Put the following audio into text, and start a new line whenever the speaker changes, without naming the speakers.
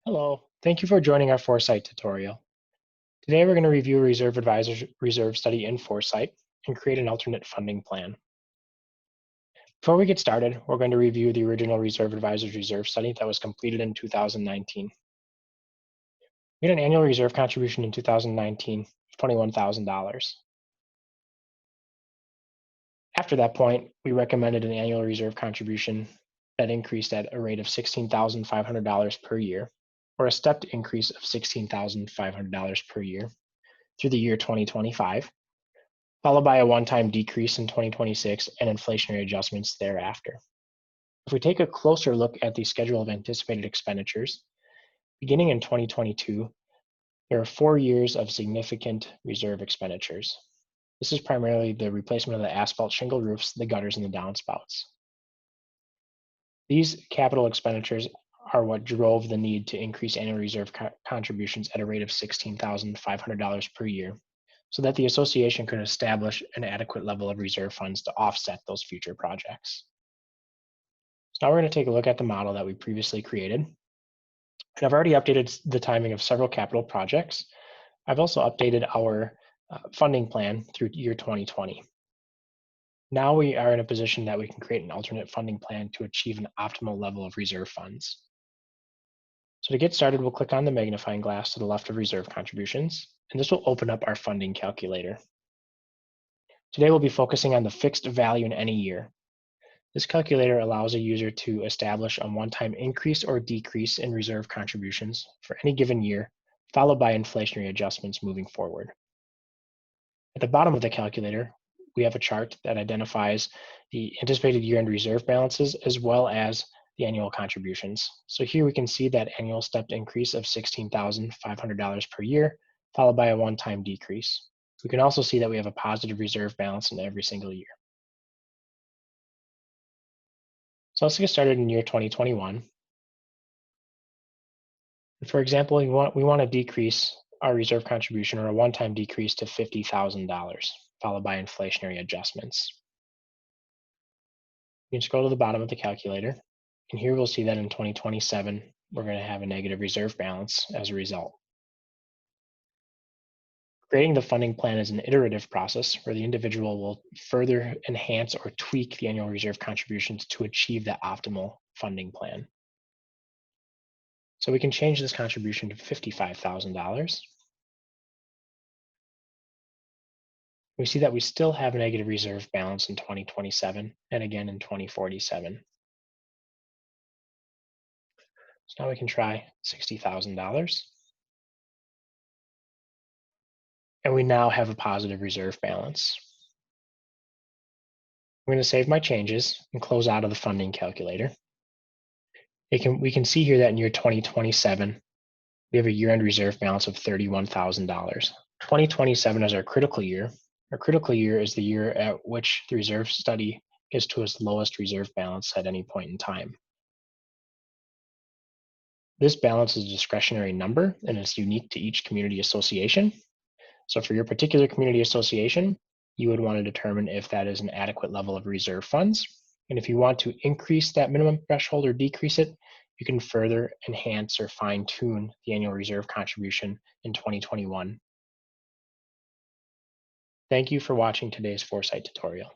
Hello, thank you for joining our ForeSite tutorial. Today we're going to review a reserve advisor's reserve study in ForeSite and create an alternate funding plan. Before we get started, we're going to review the original reserve advisor's reserve study that was completed in 2019. We had an annual reserve contribution in 2019 of $21,000. After that point, we recommended an annual reserve contribution that increased at a rate of $16,500 per year, or a stepped increase of $16,500 per year through the year 2025, followed by a one-time decrease in 2026 and inflationary adjustments thereafter. If we take a closer look at the schedule of anticipated expenditures, beginning in 2022, there are 4 years of significant reserve expenditures. This is primarily the replacement of the asphalt shingle roofs, the gutters, and the downspouts. These capital expenditures are what drove the need to increase annual reserve contributions at a rate of $16,500 per year, so that the association could establish an adequate level of reserve funds to offset those future projects. So now we're going to take a look at the model that we previously created. And I've already updated the timing of several capital projects. I've also updated our funding plan through year 2020. Now we are in a position that we can create an alternate funding plan to achieve an optimal level of reserve funds. So to get started, we'll click on the magnifying glass to the left of reserve contributions, and this will open up our funding calculator. Today we'll be focusing on the fixed value in any year. This calculator allows a user to establish a one-time increase or decrease in reserve contributions for any given year, followed by inflationary adjustments moving forward. At the bottom of the calculator, we have a chart that identifies the anticipated year-end reserve balances as well as the annual contributions. So here we can see that annual stepped increase of $16,500 per year, followed by a one-time decrease. We can also see that we have a positive reserve balance in every single year. So let's get started in year 2021. For example, we want to decrease our reserve contribution, or a one-time decrease, to $50,000, followed by inflationary adjustments. You can scroll to the bottom of the calculator, and here we'll see that in 2027, we're going to have a negative reserve balance as a result. Creating the funding plan is an iterative process where the individual will further enhance or tweak the annual reserve contributions to achieve that optimal funding plan. So we can change this contribution to $55,000. We see that we still have a negative reserve balance in 2027 and again in 2047. So now we can try $60,000. And we now have a positive reserve balance. I'm going to save my changes and close out of the funding calculator. We can see here that in year 2027, we have a year-end reserve balance of $31,000. 2027 is our critical year. Our critical year is the year at which the reserve study gets to its lowest reserve balance at any point in time. This balance is a discretionary number and it's unique to each community association. So for your particular community association, you would want to determine if that is an adequate level of reserve funds. And if you want to increase that minimum threshold or decrease it, you can further enhance or fine-tune the annual reserve contribution in 2021. Thank you for watching today's ForeSite tutorial.